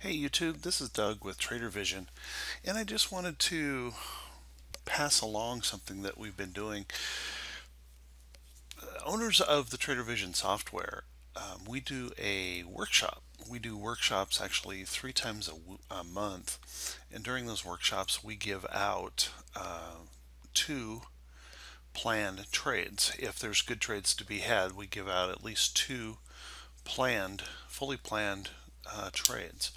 Hey YouTube, this is Doug with Trader Vision, and I just wanted to pass along something that we've been doing. Owners of the Trader Vision software, we do a workshop. We do workshops actually 3 times a month, and during those workshops we give out two planned trades. If there's good trades to be had, we give out at least two fully planned trades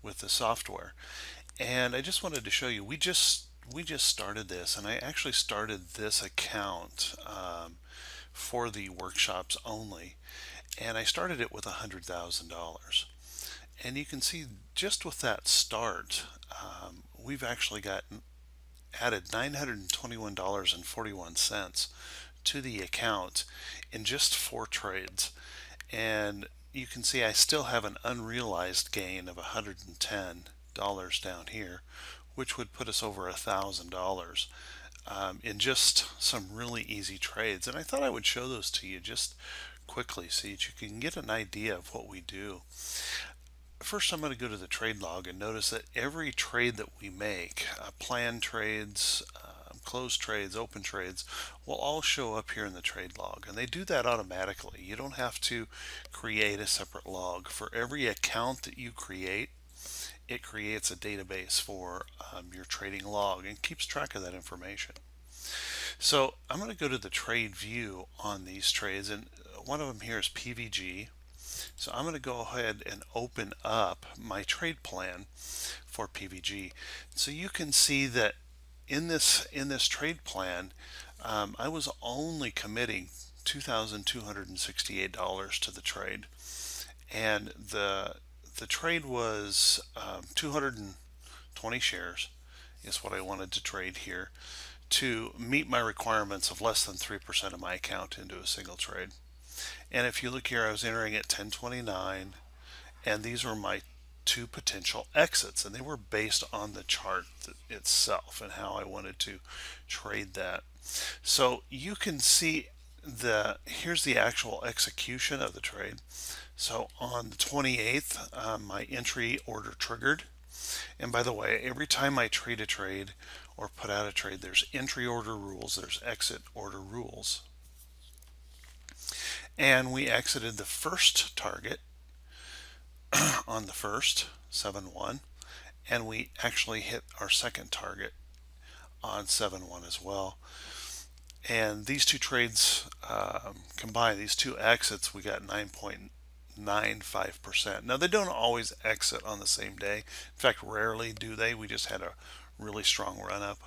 with the software. And I just wanted to show you, we just started this, and I actually started this account for the workshops only, and I started it with $100,000. And you can see just with that start, we've actually added $921.41 to the account in just 4 trades. And you can see I still have an unrealized gain of $110 down here, which would put us over $1,000 in just some really easy trades. And I thought I would show those to you just quickly so that you can get an idea of what we do. First, I'm going to go to the trade log and notice that every trade that we make, planned trades, closed trades, open trades, will all show up here in the trade log. And they do that automatically. You don't have to create a separate log. For every account that you create, it creates a database for your trading log and keeps track of that information. So I'm going to go to the trade view on these trades, and one of them here is PVG. So I'm going to go ahead and open up my trade plan for PVG. So you can see that in this trade plan, I was only committing $2,268 to the trade, and the trade was 220 shares is what I wanted to trade here to meet my requirements of less than 3% of my account into a single trade. And if you look here, I was entering at 1029, and these were my two potential exits, and they were based on the chart itself and how I wanted to trade that. So you can see here's the actual execution of the trade. So on the 28th, my entry order triggered. And by the way, every time I trade a trade or put out a trade, there's entry order rules, there's exit order rules. And we exited the first target on the first, 7-1, and we actually hit our second target on 7-1 as well. And these two trades combined, these two exits, we got 9.95%. Now, they don't always exit on the same day. In fact, rarely do they. We just had a really strong run up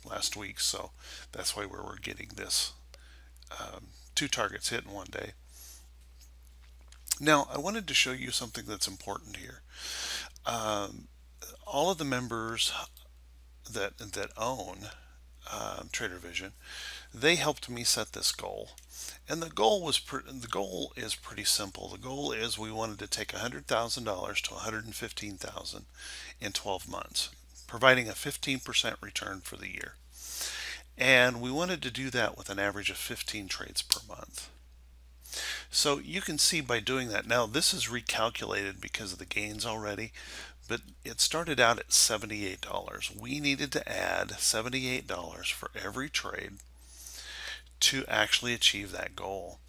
last week, so that's why we're getting this two targets hit in one day. Now, I wanted to show you something that's important here. All of the members that own Trader Vision, they helped me set this goal. And the goal is pretty simple. The goal is we wanted to take $100,000 to $115,000 in 12 months, providing a 15% return for the year. And we wanted to do that with an average of 15 trades per month. So you can see by doing that, now this is recalculated because of the gains already, but it started out at $78. We needed to add $78 for every trade to actually achieve that goal.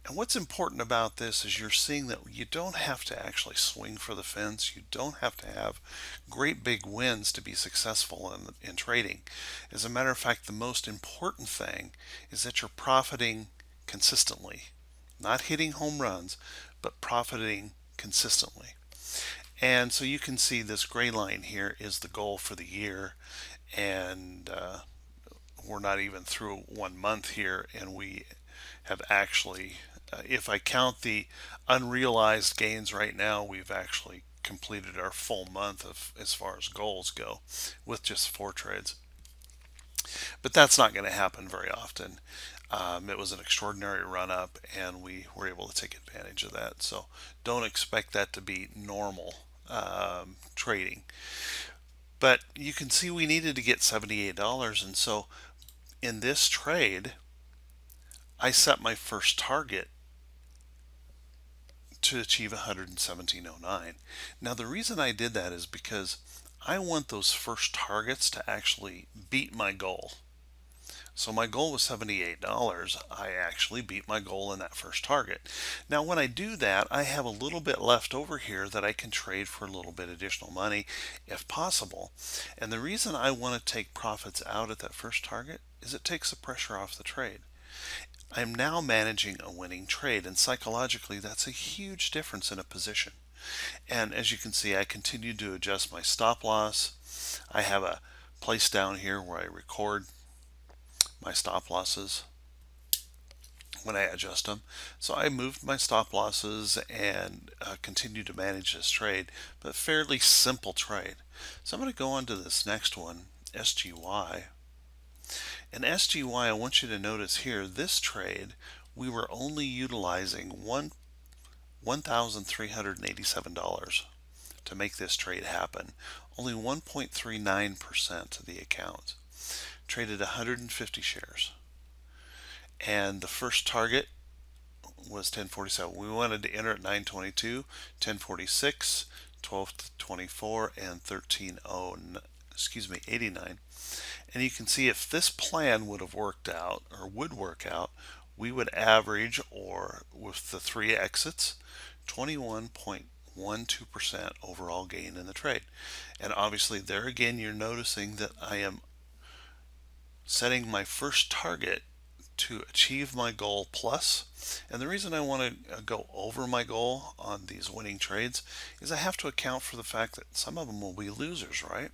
And what's important about this is you're seeing that you don't have to actually swing for the fence. You don't have to have great big wins to be successful in trading. As a matter of fact, the most important thing is that you're profiting consistently. Not hitting home runs, but profiting consistently. And so you can see this gray line here is the goal for the year, and we're not even through 1 month here, and we have actually, if I count the unrealized gains right now, we've actually completed our full month of as far as goals go with just 4 trades. But that's not going to happen very often. It was an extraordinary run up, and we were able to take advantage of that. So don't expect that to be normal trading. But you can see we needed to get $78, and so in this trade, I set my first target to achieve 117.09. Now the reason I did that is because I want those first targets to actually beat my goal. So my goal was $78. I actually beat my goal in that first target. Now when I do that, I have a little bit left over here that I can trade for a little bit additional money if possible. And the reason I want to take profits out at that first target is it takes the pressure off the trade. I'm now managing a winning trade, and psychologically that's a huge difference in a position. And as you can see, I continue to adjust my stop loss. I have a place down here where I record my stop losses when I adjust them. So I moved my stop losses and continue to manage this trade, but fairly simple trade. So I'm going to go on to this next one, SGY. And SGY, I want you to notice here, this trade, we were only utilizing $1,387 to make this trade happen. Only 1.39% of the account. Traded 150 shares. And the first target was 1047. We wanted to enter at 922, 1046, 1224, and 89. And you can see if this plan would have worked out or would work out, we would average, or with the three exits, 21.12% overall gain in the trade. And obviously there again you're noticing that I am setting my first target to achieve my goal plus. And the reason I want to go over my goal on these winning trades is I have to account for the fact that some of them will be losers, right?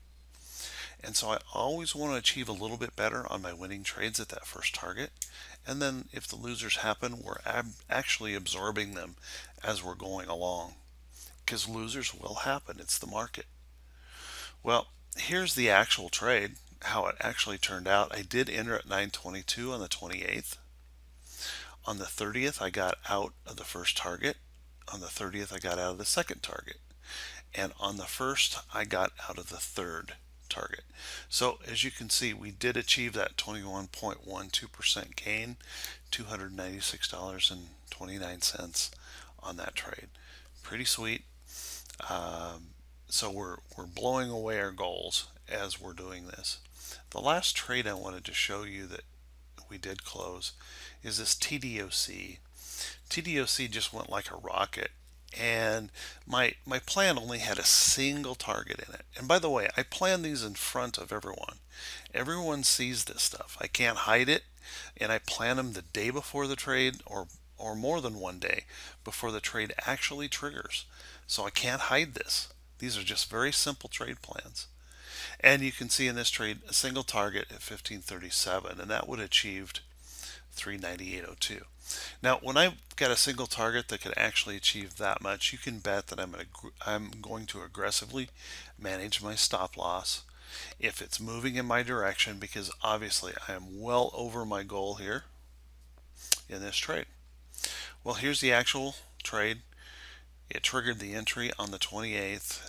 And so I always want to achieve a little bit better on my winning trades at that first target. And then if the losers happen, we're actually absorbing them as we're going along, because losers will happen. It's the market. Well, here's the actual trade, how it actually turned out. I did enter at 922 on the 28th. On the 30th, I got out of the first target. On the 30th, I got out of the second target. And on the 1st, I got out of the third target. So as you can see, we did achieve that 21.12% gain, $296.29 on that trade. Pretty sweet. So we're blowing away our goals as we're doing this. The last trade I wanted to show you that we did close is this TDOC. TDOC just went like a rocket, and my plan only had a single target in it. And by the way, I plan these in front of everyone. Everyone sees this stuff. I can't hide it, and I plan them the day before the trade, or more than one day before the trade actually triggers. So I can't hide this. These are just very simple trade plans. And you can see in this trade a single target at 1537, and that would have achieved 398.02. Now, when I've got a single target that could actually achieve that much, you can bet that I'm going to aggressively manage my stop loss if it's moving in my direction, because obviously I am well over my goal here in this trade. Well, here's the actual trade. It triggered the entry on the 28th.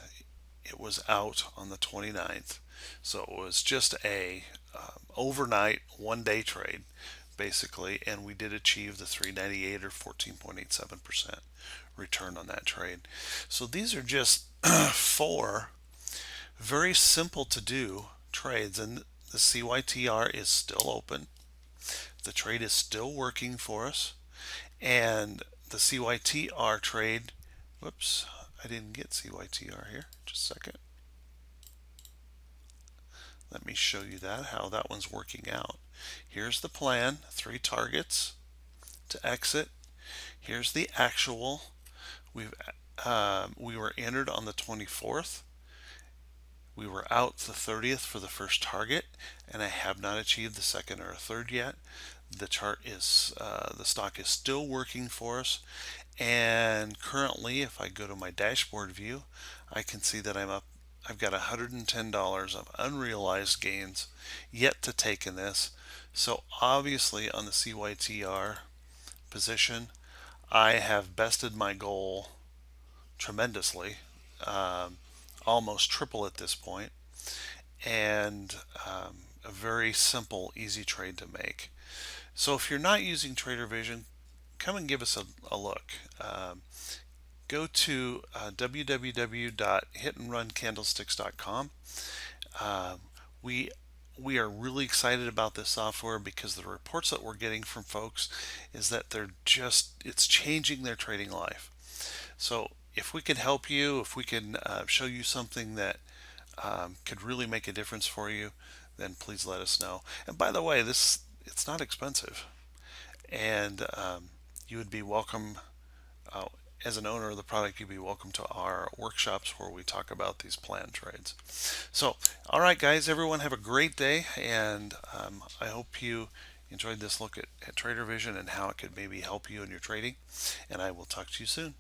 It was out on the 29th. So it was just a overnight one-day trade basically, and we did achieve the 398 or 14.87% return on that trade. So these are just four very simple to do trades, and the CYTR is still open. The trade is still working for us, and the CYTR trade, whoops, I didn't get CYTR here, just a second. Let me show you that, how that one's working out. Here's the plan, 3 targets to exit. Here's the actual. We were entered on the 24th. We were out the 30th for the first target, and I have not achieved the second or third yet. The chart is, the stock is still working for us, and currently, if I go to my dashboard view, I can see that I'm up. I've got $110 of unrealized gains yet to take in this. So obviously on the CYTR position, I have bested my goal tremendously, almost triple at this point, and a very simple, easy trade to make. So if you're not using Trader Vision, come and give us a look. go to www.hitandruncandlesticks.com. We we are really excited about this software because the reports that we're getting from folks is that it's changing their trading life. So if we can help you, if we can show you something that could really make a difference for you, then please let us know. And by the way, it's not expensive, and you would be welcome. Uh, as an owner of the product, you'd be welcome to our workshops where we talk about these planned trades. So, all right, guys, everyone have a great day, and I hope you enjoyed this look at Trader Vision and how it could maybe help you in your trading. And I will talk to you soon.